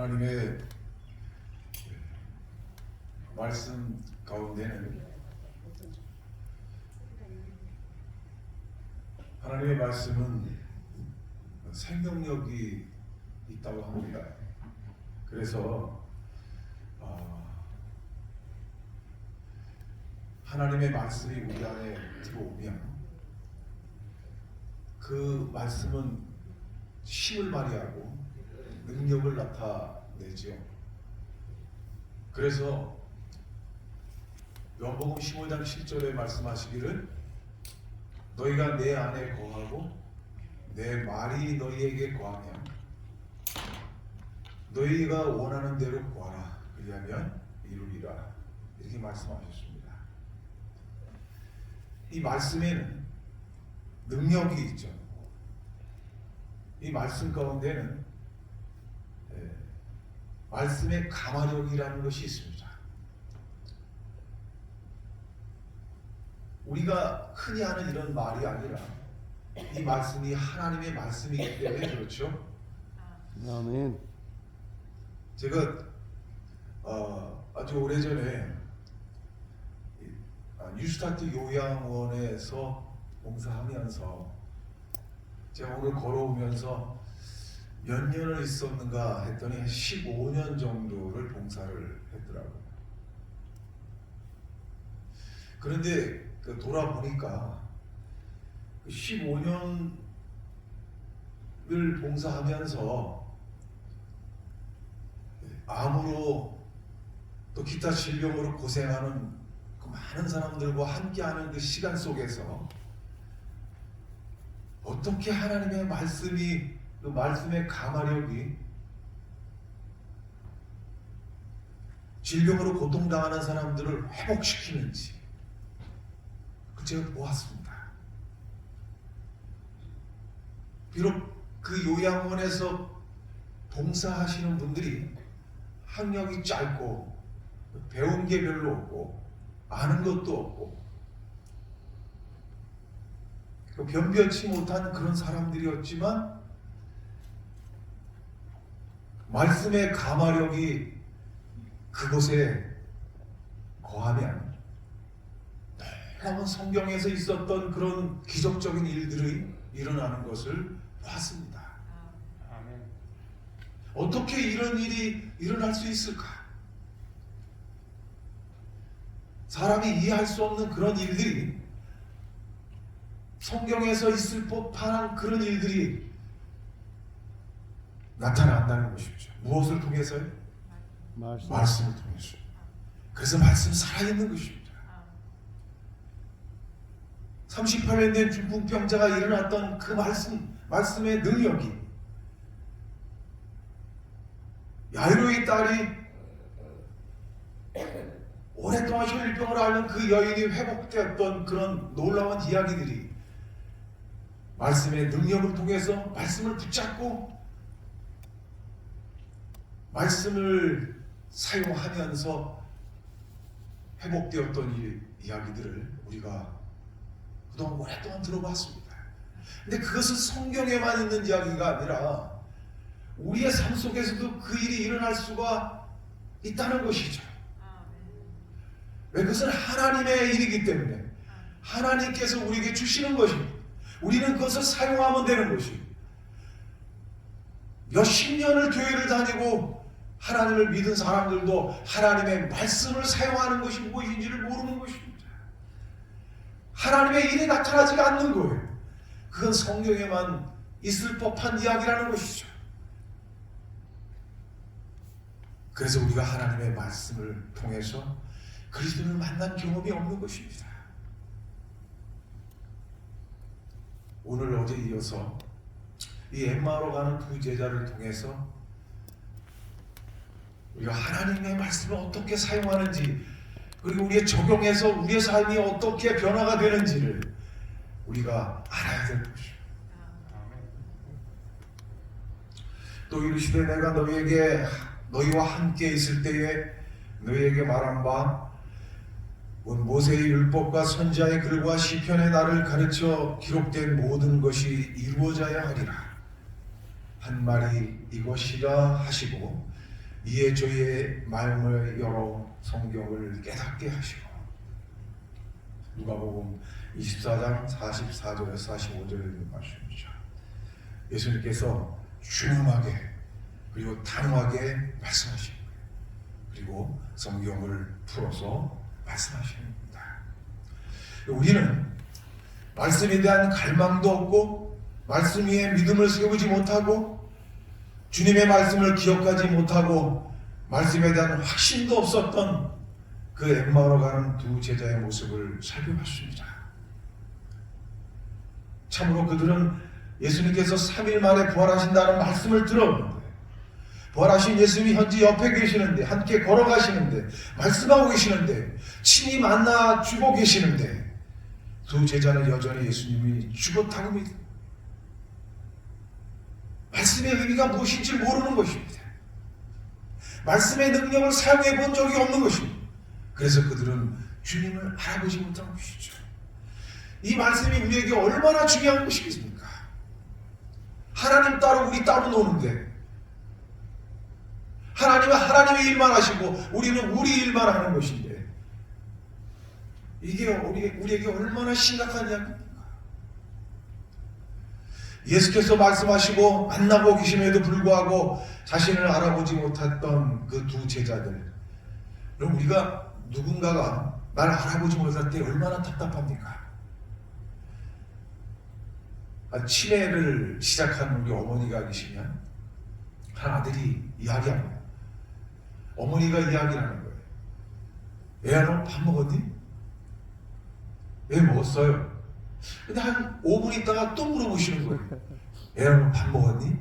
하나님의 말씀 가운데는 하나님의 말씀은 생명력이 있다고 합니다. 그래서 하나님의 말씀이 우리 안에 들어오면 그 말씀은 힘을 발휘하고 능력을 나타내죠. 그래서 요한복음 15장 7절에 말씀하시기를 너희가 내 안에 거하고 내 말이 너희에게 거하면 너희가 원하는 대로 구하라 그리하면 이루리라 이렇게 말씀하셨습니다. 이 말씀에는 능력이 있죠. 이 말씀 가운데는 말씀의 가마력이라는 것이 있습니다. 우리가 흔히 하는 이런 말이 아니라 이 말씀이 하나님의 말씀이기 때문에 그렇죠. 아멘. 제가 아주 오래전에 뉴스타트 요양원에서 봉사하면서 제가 오늘 걸어오면서 몇 년을 있었는가 했더니 한 15년 정도를 봉사를 했더라고요. 그런데 돌아보니까 15년을 봉사하면서 암으로 또 기타 질병으로 고생하는 그 많은 사람들과 함께하는 그 시간 속에서 어떻게 하나님의 말씀이 그 말씀의 가마력이 질병으로 고통당하는 사람들을 회복시키는지 그 제가 보았습니다. 비록 그 요양원에서 봉사하시는 분들이 학력이 짧고 배운 게 별로 없고 아는 것도 없고 변변치 못한 그런 사람들이었지만 말씀의 가마력이 그곳에 거하면 여러분 성경에서 있었던 그런 기적적인 일들이 일어나는 것을 봤습니다. 아멘. 어떻게 이런 일이 일어날 수 있을까? 사람이 이해할 수 없는 그런 일들이 성경에서 있을 법한 그런 일들이 나타난다는 것이죠. 무엇을 통해서요? 말씀을 통해서. 그래서 말씀 살아있는 것입니다. 38년 된 중풍병자가 일어났던 그 말씀의 능력이 야이로의 딸이 오랫동안 혈류병을 앓는 그 여인이 회복되었던 그런 놀라운 이야기들이 말씀의 능력을 통해서 말씀을 붙잡고 말씀을 사용하면서 회복되었던 이야기들을 우리가 그동안 오랫동안 들어봤습니다. 근데 그것은 성경에만 있는 이야기가 아니라 우리의 삶 속에서도 그 일이 일어날 수가 있다는 것이죠. 왜? 그것은 하나님의 일이기 때문에 하나님께서 우리에게 주시는 것입니다. 우리는 그것을 사용하면 되는 것입니다. 몇십 년을 교회를 다니고 하나님을 믿은 사람들도 하나님의 말씀을 사용하는 것이 무엇인지를 모르는 것입니다. 하나님의 일이 나타나지가 않는 거예요. 그건 성경에만 있을 법한 이야기라는 것이죠. 그래서 우리가 하나님의 말씀을 통해서 그리스도를 만난 경험이 없는 것입니다. 오늘 어제 이어서 이 엠마오로 가는 두 제자를 통해서 우리가 하나님의 말씀을 어떻게 사용하는지 그리고 우리의 적용해서 우리의 삶이 어떻게 변화가 되는지를 우리가 알아야 될 것입니다. 또 이르시되 내가 너희와 함께 있을 때에 너희에게 말한 바 모세의 율법과 선지자의 글과 시편의 나를 가르쳐 기록된 모든 것이 이루어져야 하리라 한 말이 이것이라 하시고 이에 저희의 마음을 열어 성경을 깨닫게 하시고 누가복음 24장 44절에서 45절에 있는 말씀이죠. 예수님께서 준엄하게 그리고 단호하게 말씀하시는 거예요. 그리고 성경을 풀어서 말씀하시는 겁니다. 우리는 말씀에 대한 갈망도 없고 말씀 위에 믿음을 세우지 못하고 주님의 말씀을 기억하지 못하고 말씀에 대한 확신도 없었던 그 엠마오로 가는 두 제자의 모습을 살펴봤습니다. 참으로 그들은 예수님께서 3일 만에 부활하신다는 말씀을 들었는데 부활하신 예수님이 현재 옆에 계시는데 함께 걸어가시는데 말씀하고 계시는데 친히 만나 주고 계시는데 두 제자는 여전히 예수님이 죽었다고 믿습니다. 말씀의 의미가 무엇인지 모르는 것입니다. 말씀의 능력을 사용해 본 적이 없는 것입니다. 그래서 그들은 주님을 알아보지 못한 것이죠. 이 말씀이 우리에게 얼마나 중요한 것이겠습니까? 하나님 따로 우리 따로 노는데 하나님은 하나님의 일만 하시고 우리는 우리 일만 하는 것인데 이게 우리에게 얼마나 심각한 이야기입니까? 예수께서 말씀하시고 만나고 계심에도 불구하고 자신을 알아보지 못했던 그 두 제자들, 그럼 우리가 누군가가 날 알아보지 못할 때 얼마나 답답합니까? 치매를 시작한 우리 어머니가 계시면 한 아들이 이야기합니다. 어머니가 이야기를 하는 거예요. 애야 너 밥 먹었니? 네 먹었어요. 근데 한 5분 있다가 또 물어보시는 거예요. 애야 너 밥 먹었니?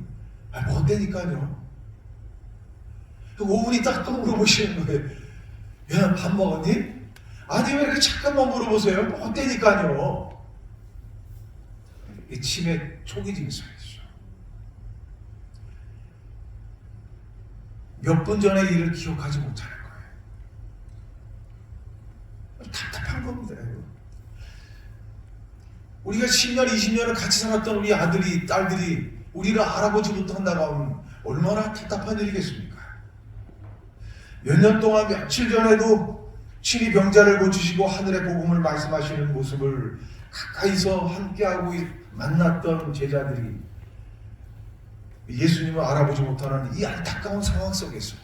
먹었다니까요. 5분 있다가 또 물어보시는 거예요. 애야 밥 먹었니? 아니 왜 이렇게 잠깐만 물어보세요? 먹었다니까요. 이 치매 초기 증상이죠. 몇 분 전의 일을 기억하지 못하는 거예요. 답답한 겁니다. 우리가 10년, 20년을 같이 살았던 우리 아들이, 딸들이 우리를 알아보지 못한다고 하면 얼마나 답답한 일이겠습니까? 몇 년 동안 며칠 전에도 친히 병자를 고치시고 하늘의 복음을 말씀하시는 모습을 가까이서 함께하고 만났던 제자들이 예수님을 알아보지 못하는 이 안타까운 상황 속에서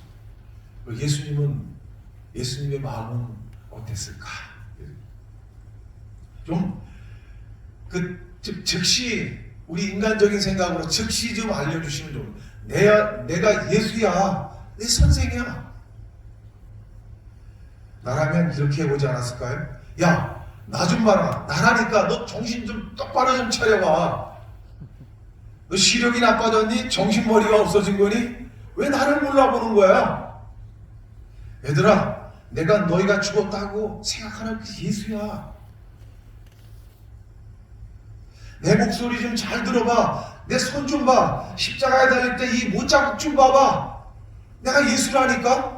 예수님의 마음은 어땠을까? 즉시 우리 인간적인 생각으로 즉시 좀 알려주시면 좀 내가 예수야, 내 선생이야. 나라면 이렇게 해보지 않았을까요? 야, 나 좀 봐라. 나라니까 너 정신 좀 똑바로 좀 차려봐. 너 시력이 나빠졌니? 정신머리가 없어진 거니? 왜 나를 몰라보는 거야? 얘들아, 내가 너희가 죽었다고 생각하는 그 예수야. 내 목소리 좀 잘 들어봐. 내 손 좀 봐. 십자가에 달릴 때 이 못자국 좀 봐봐. 내가 예수라니까?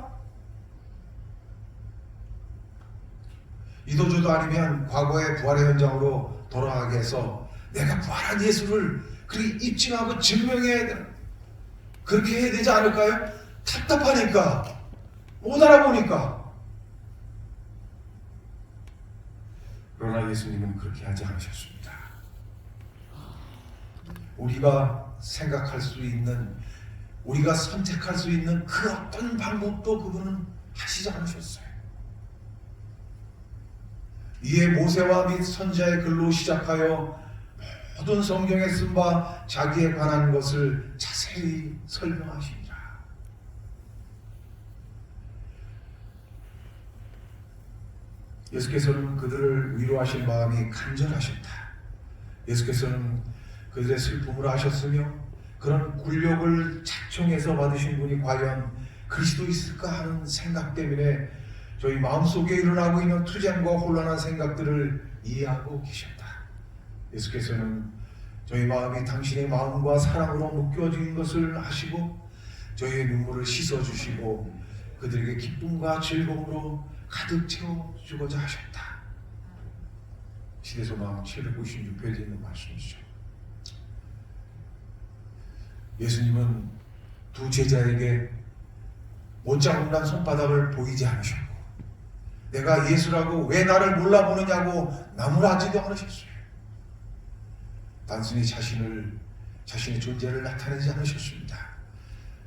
이도저도 아니면 과거의 부활의 현장으로 돌아가게 해서 내가 부활한 예수를 그렇게 입증하고 증명해야 되는, 그렇게 해야 되지 않을까요? 답답하니까, 못 알아보니까. 그러나 예수님은 그렇게 하지 않으셨습니다. 우리가 생각할 수 있는, 우리가 선택할 수 있는 그 어떤 방법도 그분은 하시지 않으셨어요. 이에 모세와 및 선지자의 글로 시작하여 모든 성경에 쓴 바 자기에 관한 것을 자세히 설명하시니라. 예수께서는 그들을 위로하실 마음이 간절하셨다. 예수께서는 그들의 슬픔을 아셨으며 그런 굴욕을 자청해서 받으신 분이 과연 그리스도 있을까 하는 생각 때문에 저희 마음속에 일어나고 있는 투쟁과 혼란한 생각들을 이해하고 계셨다. 예수께서는 저희 마음이 당신의 마음과 사랑으로 묶여진 것을 아시고 저희의 눈물을 씻어주시고 그들에게 기쁨과 즐거움으로 가득 채워주고자 하셨다. 시대소망 796페이지에 있는 말씀이죠. 예수님은 두 제자에게 못자국 난 손바닥을 보이지 않으셨고 내가 예수라고 왜 나를 몰라보느냐고 나무라지도 않으셨어요. 단순히 자신의 존재를 나타내지 않으셨습니다.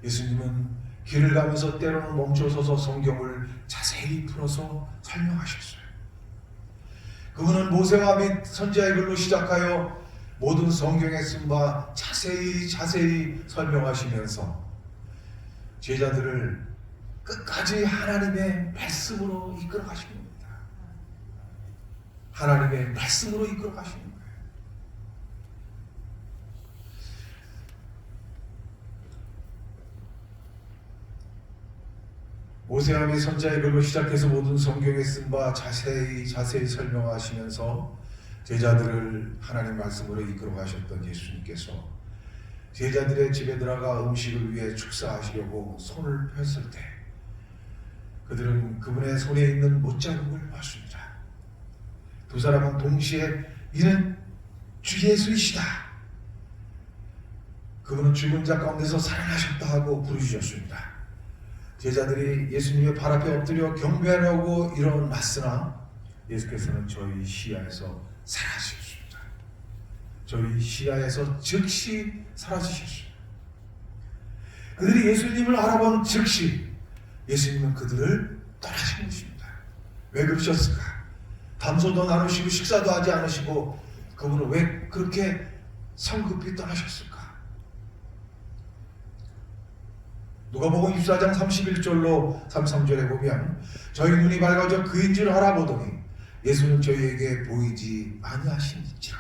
예수님은 길을 가면서 때로는 멈춰서서 성경을 자세히 풀어서 설명하셨어요. 그분은 모세와 및 선지자의 글로 시작하여 모든 성경에 쓴 바 자세히 설명하시면서 제자들을 끝까지 하나님의 말씀으로 이끌어 가시는 겁니다. 하나님의 말씀으로 이끌어 가시는 거예요. 모세와 및 선지자의 글로 시작해서 모든 성경에 쓴 바 자세히 설명하시면서 제자들을 하나님 말씀으로 이끌어 가셨던 예수님께서 제자들의 집에 들어가 음식을 위해 축사하시려고 손을 폈을 때 그들은 그분의 손에 있는 못자국을 봤습니다. 두 사람은 동시에 이는 주 예수이시다. 그분은 죽은 자 가운데서 살아나셨다 하고 부르짖었습니다. 제자들이 예수님의 발 앞에 엎드려 경배하려고 일어났으나 예수께서는 저희 시야에서 사라지셨습니다. 저희 시야에서 즉시 사라지셨습니다. 그들이 예수님을 알아본 즉시 예수님은 그들을 떠나신 것입니다. 왜 그러셨을까? 담소도 나누시고 식사도 하지 않으시고 그분은 왜 그렇게 성급히 떠나셨을까? 누가복음 24장 31절로 33절에 보면 저희 눈이 밝아져 그인 줄 알아보더니 예수는 저희에게 보이지 아니하시니지라.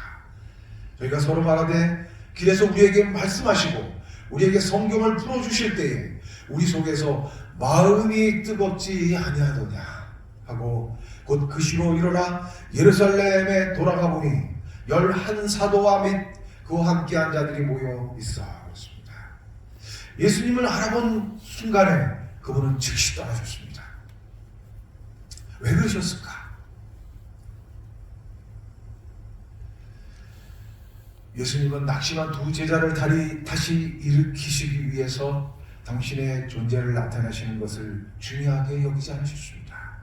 저희가 서로 말하되 길에서 우리에게 말씀하시고 우리에게 성경을 풀어주실 때에 우리 속에서 마음이 뜨겁지 아니하더냐 하고 곧 그 시로 일어나 예루살렘에 돌아가 보니 11사도와 및 그와 함께한 자들이 모여 있어 그렇습니다. 예수님을 알아본 순간에 그분은 즉시 떠나셨습니다. 왜 그러셨을까? 예수님은 낙심한 두 제자를 다시 일으키시기 위해서 당신의 존재를 나타내시는 것을 중요하게 여기지 않으셨습니다.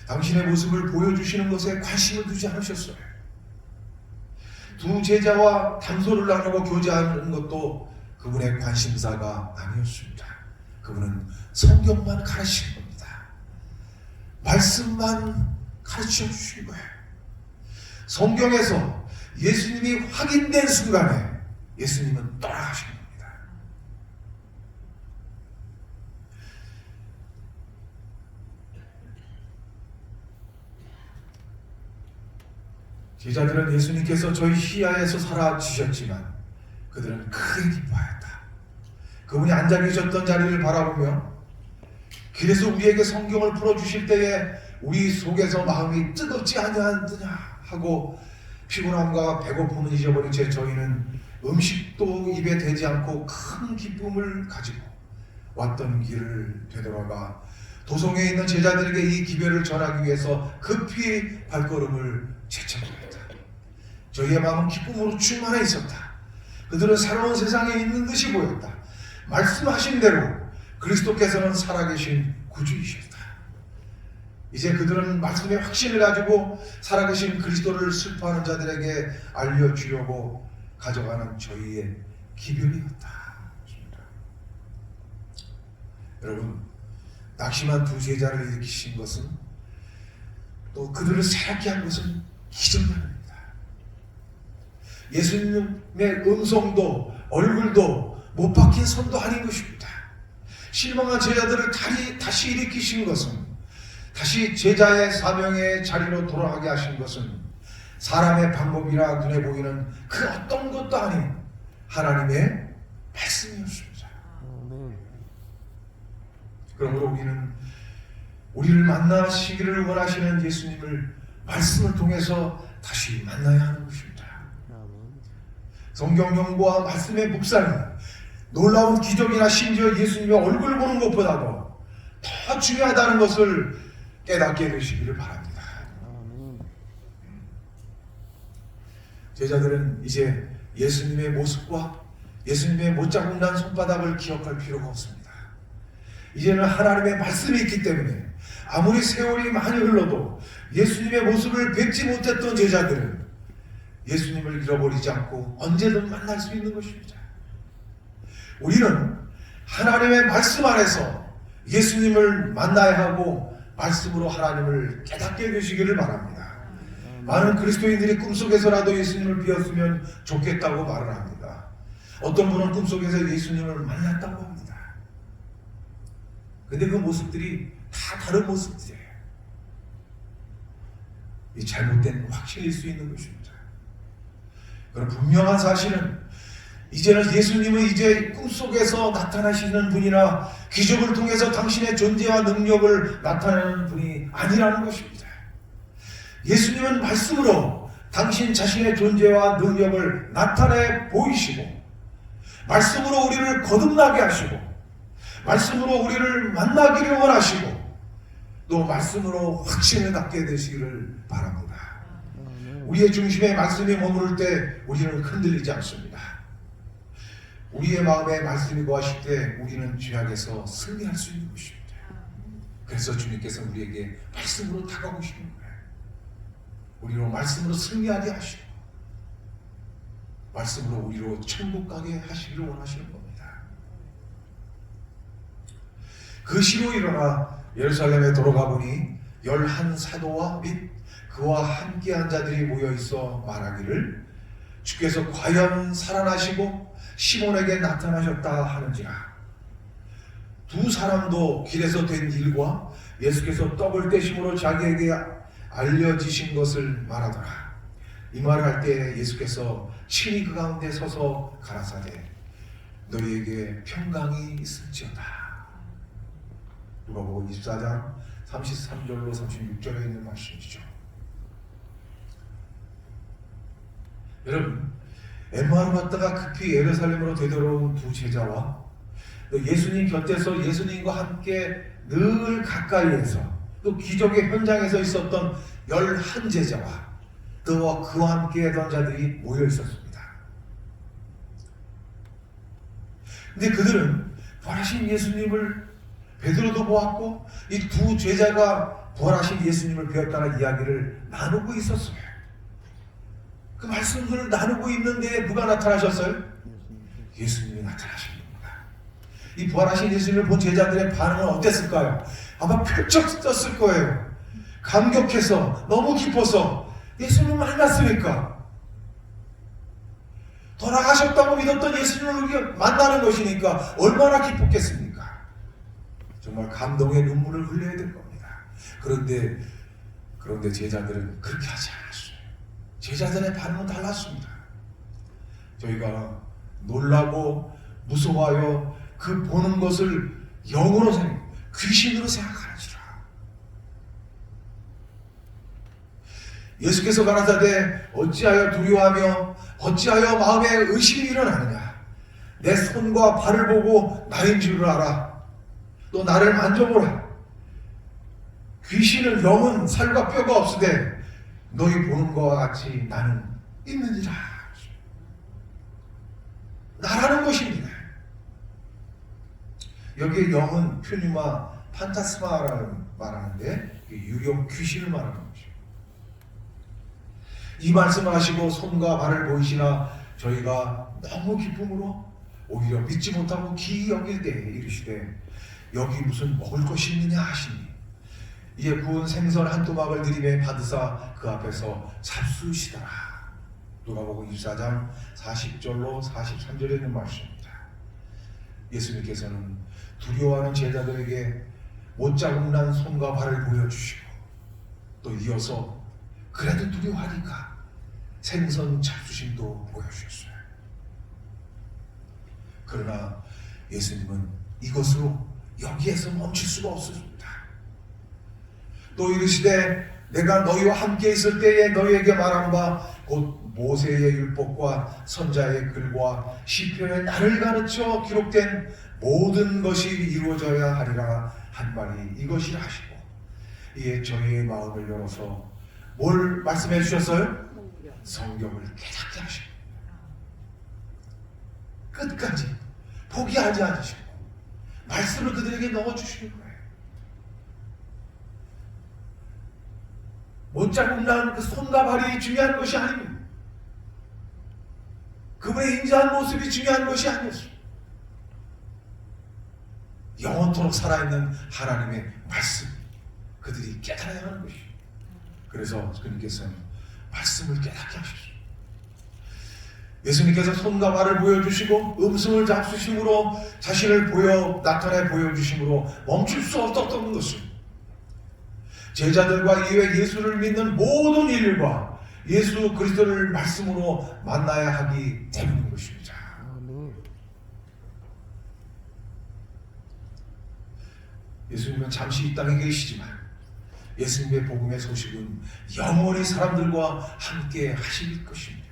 당신의 모습을 보여주시는 것에 관심을 두지 않으셨어요. 두 제자와 담소를 나누고 교제하는 것도 그분의 관심사가 아니었습니다. 그분은 성경만 가르치는 겁니다. 말씀만 가르쳐 주신 거예요. 성경에서 예수님이 확인된 순간에 예수님은 떠나가신 겁니다. 제자들은 예수님께서 저희 시야에서 사라지셨지만 그들은 크게 기뻐하였다. 그분이 앉아 계셨던 자리를 바라보며 길에서 우리에게 성경을 풀어주실 때에 우리 속에서 마음이 뜨겁지 아니하느냐 하고 피곤함과 배고픔을 잊어버린 채 저희는 음식도 입에 대지 않고 큰 기쁨을 가지고 왔던 길을 되돌아가 도성에 있는 제자들에게 이 기별을 전하기 위해서 급히 발걸음을 재촉했다. 저희의 마음은 기쁨으로 충만해 있었다. 그들은 새로운 세상에 있는 듯이 보였다. 말씀하신 대로 그리스도께서는 살아계신 구주이셨다. 이제 그들은 말씀의 확신을 가지고 살아계신 그리스도를 슬퍼하는 자들에게 알려주려고 가져가는 저희의 기별이었다. 여러분, 낙심한 두 제자를 일으키신 것은 또 그들을 새롭게 한 것은 기적입니다. 예수님의 음성도 얼굴도 못 박힌 손도 아닌 것입니다. 실망한 제자들을 다시 일으키신 것은 다시 제자의 사명의 자리로 돌아가게 하신 것은 사람의 방법이나 눈에 보이는 그 어떤 것도 아닌 하나님의 말씀이었습니다. 그러므로 우리는 우리를 만나시기를 원하시는 예수님을 말씀을 통해서 다시 만나야 하는 것입니다. 성경 연구와 말씀의 묵상이 놀라운 기적이나 심지어 예수님의 얼굴 보는 것보다도 더 중요하다는 것을 깨닫게 되시기를 바랍니다. 제자들은 이제 예수님의 모습과 예수님의 못자국 난 손바닥을 기억할 필요가 없습니다. 이제는 하나님의 말씀이 있기 때문에 아무리 세월이 많이 흘러도 예수님의 모습을 뵙지 못했던 제자들은 예수님을 잃어버리지 않고 언제든 만날 수 있는 것입니다. 우리는 하나님의 말씀 안에서 예수님을 만나야 하고 말씀으로 하나님을 깨닫게 되시기를 바랍니다. 많은 그리스도인들이 꿈속에서라도 예수님을 비었으면 좋겠다고 말을 합니다. 어떤 분은 꿈속에서 예수님을 만났다고 합니다. 근데 그 모습들이 다 다른 모습들이에요. 이 잘못된 확신일 수 있는 것입니다. 그럼 분명한 사실은 이제는 예수님은 이제 꿈속에서 나타나시는 분이나 기적을 통해서 당신의 존재와 능력을 나타내는 분이 아니라는 것입니다. 예수님은 말씀으로 당신 자신의 존재와 능력을 나타내 보이시고 말씀으로 우리를 거듭나게 하시고 말씀으로 우리를 만나기를 원하시고 또 말씀으로 확신을 갖게 되시기를 바랍니다. 우리의 중심에 말씀이 머무를 때 우리는 흔들리지 않습니다. 우리의 마음에 말씀이 거하실 때 우리는 죄악에서 승리할 수 있는 것입니다. 그래서 주님께서 우리에게 말씀으로 다가오시는 거예요. 우리로 말씀으로 승리하게 하시고 말씀으로 우리로 천국 가게 하시기를 원하시는 겁니다. 그 시로 일어나 예루살렘에 돌아가 보니 11 사도와 및 그와 함께한 자들이 모여 있어 말하기를 주께서 과연 살아나시고 시몬에게 나타나셨다 하는지라. 두 사람도 길에서 된 일과 예수께서 떡을 떼심으로 자기에게 알려지신 것을 말하더라. 이 말을 할 때 예수께서 친히 그 가운데 서서 가라사대 너희에게 평강이 있을지어다. 누가복음 24장 33절로 36절에 있는 말씀이죠. 여러분, 엠마오로 갔다가 급히 예루살렘으로 되돌아온 두 제자와 또 예수님 곁에서 예수님과 함께 늘 가까이에서 또 기적의 현장에서 있었던 11 제자와 또 그와 함께 하던 자들이 모여 있었습니다. 근데 그들은 부활하신 예수님을 베드로도 보았고 이 두 제자가 부활하신 예수님을 배웠다는 이야기를 나누고 있었어요. 그 말씀들을 나누고 있는데 누가 나타나셨어요? 예수님이 나타나신 겁니다. 이 부활하신 예수님을 본 제자들의 반응은 어땠을까요? 아마 펄쩍 떴을 거예요. 감격해서 너무 기뻐서 예수님을 만났으니까 돌아가셨다고 믿었던 예수님을 우리가 만나는 것이니까 얼마나 기뻤겠습니까? 정말 감동의 눈물을 흘려야 될 겁니다. 그런데 제자들은 그렇게 하지 않았어요. 제자들의 반응은 달랐습니다. 저희가 놀라고 무서워하여 그 보는 것을 영으로 귀신으로 생각하는지라. 예수께서 가라사대 어찌하여 두려워하며 어찌하여 마음에 의심이 일어나느냐. 내 손과 발을 보고 나인 줄을 알아. 또 나를 만져보라. 귀신은 영은 살과 뼈가 없으되 너희 보는 것과 같이 나는 있느니라. 나라는 것입니다. 여기에 영은 퓨니마 판타스마라는 말하는데 유령 귀신을 말하는 것이죠. 이 말씀을 하시고 손과 발을 보이시나 저희가 너무 기쁨으로 오히려 믿지 못하고 기이 여길 때에 이르시되 여기 무슨 먹을 것이 있느냐 하시니 이에 구운 생선 한 토막을 들이매 받으사 그 앞에서 잡수시더라. 누가복음 24장 40절로 43절에 있는 말씀입니다. 예수님께서는 두려워하는 제자들에게 못자국 난 손과 발을 보여주시고 또 이어서 그래도 두려워하니까 생선 잡수심도 보여주셨어요. 그러나 예수님은 이것으로 여기에서 멈출 수가 없습니다. 또 이르시되 내가 너희와 함께 있을 때에 너희에게 말한 바 곧 모세의 율법과 선자의 글과 시편의 나를 가르쳐 기록된 모든 것이 이루어져야 하리라 한 말이 이것이라 하시고 이에 저희의 마음을 열어서 뭘 말씀해 주셨어요? 성경을 깨닫게 하시고 끝까지 포기하지 않으시고 말씀을 그들에게 넣어주시는 거예요. 못자국난 그 손과 발이 중요한 것이 아닙니다. 그분의 인자한 모습이 중요한 것이 아니었습니다. 영원토록 살아있는 하나님의 말씀, 그들이 깨달아야 하는 것이에요. 그래서 주님께서는 말씀을 깨닫게 하십시오. 예수님께서 손과 발을 보여주시고 음성을 잡수심으로 자신을 나타내 보여주심으로 멈출 수 없었던 것입니다. 제자들과 이외 예수를 믿는 모든 인류가 예수 그리스도를 말씀으로 만나야 하기 때문인 것입니다. 예수님은 잠시 이 땅에 계시지만 예수님의 복음의 소식은 영원히 사람들과 함께 하실 것입니다.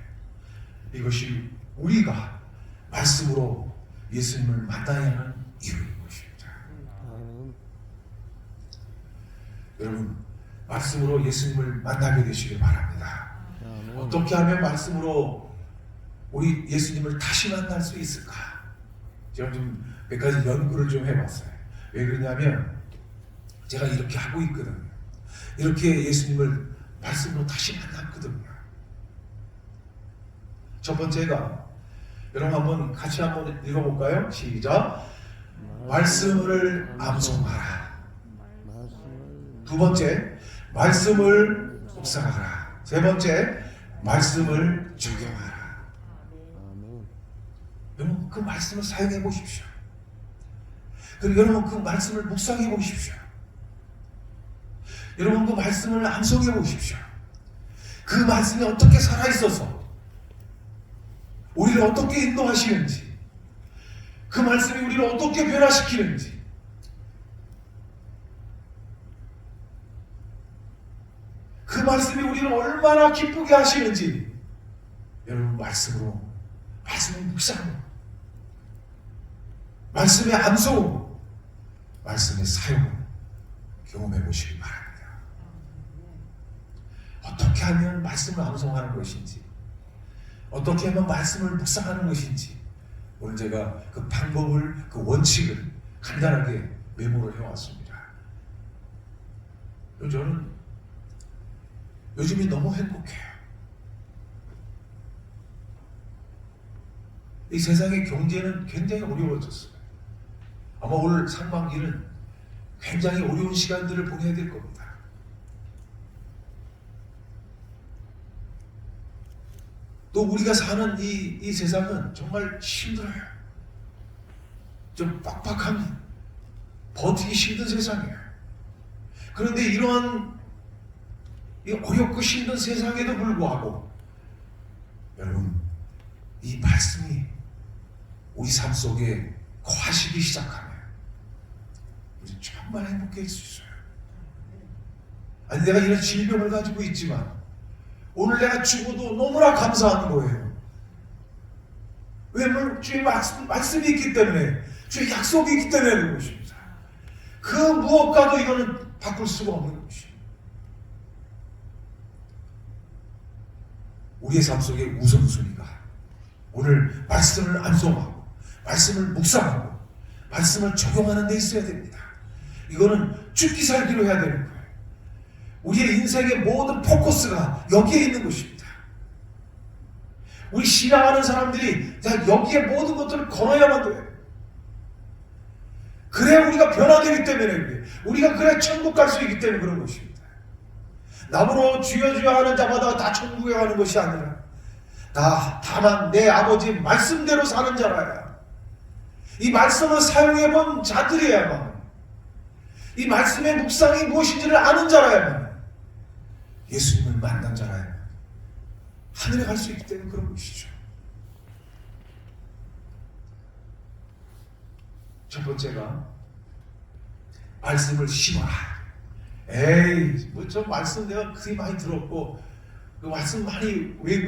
이것이 우리가 말씀으로 예수님을 만나야 하는 이유인 것입니다. 여러분, 말씀으로 예수님을 만나게 되시길 바랍니다. 어떻게 하면 말씀으로 우리 예수님을 다시 만날 수 있을까? 제가 좀 몇 가지 연구를 좀 해봤어요. 왜 그러냐면 제가 이렇게 하고 있거든요. 이렇게 예수님을 말씀으로 다시 만났거든요. 첫 번째가, 여러분 같이 한번 읽어볼까요? 시작. 말씀을 암송하라. 두 번째, 말씀을 묵상하라. 세 번째, 말씀을 적용하라. 여러분 그 말씀을 사용해 보십시오. 그리고 여러분 그 말씀을 묵상해 보십시오. 여러분 그 말씀을 암송해 보십시오. 그 말씀이 어떻게 살아있어서 우리를 어떻게 인도하시는지, 그 말씀이 우리를 어떻게 변화시키는지, 그 말씀이 우리를 얼마나 기쁘게 하시는지 여러분 말씀을 묵상으로, 말씀의 암송, 말씀의 사용을 경험해 보시기 바랍니다. 어떻게 하면 말씀을 암송하는 것인지, 어떻게 하면 말씀을 묵상하는 것인지, 오늘 제가 그 방법을, 그 원칙을 간단하게 메모를 해왔습니다. 저는 요즘이 너무 행복해요. 이 세상의 경제는 굉장히 어려워졌어요. 아마 올 상반기는 굉장히 어려운 시간들을 보내야 될 겁니다. 또 우리가 사는 이 세상은 정말 힘들어요. 좀 빡빡한, 버티기 힘든 세상이에요. 그런데 이러한 이 어렵고 힘든 세상에도 불구하고 여러분, 이 말씀이 우리 삶 속에 거하시기 시작하면 우리 정말 행복해질 수 있어요. 아니, 내가 이런 질병을 가지고 있지만 오늘 내가 죽어도 너무나 감사한 거예요. 왜냐면 주의 말씀이 있기 때문에, 주의 약속이 있기 때문에 그런 것입니다. 그 무엇과도 이거는 바꿀 수가 없는 것입니다. 우리의 삶 속의 우선순위가 오늘 말씀을 암송하고 말씀을 묵상하고 말씀을 적용하는 데 있어야 됩니다. 이거는 죽기 살기로 해야 되는 거예요. 우리의 인생의 모든 포커스가 여기에 있는 것입니다. 우리 신앙하는 사람들이 여기에 모든 것들을 걸어야만 돼요. 그래야 우리가 변화되기 때문에 그래요. 우리가 그래야 천국 갈 수 있기 때문에 그런 것입니다. 나무로 주여 주여 하는 자마다 다 천국에 가는 것이 아니라 다만 내 아버지 말씀대로 사는 자라야, 이 말씀을 사용해본 자들이야만, 이 말씀의 묵상이 무엇인지를 아는 자라야만, 예수님을 만난 자라야만 하늘에 갈 수 있기 때문에 그런 것이죠. 첫 번째가 말씀을 심어라. 에이, 뭐 저 말씀 내가 그리 많이 들었고 그 말씀 많이 외국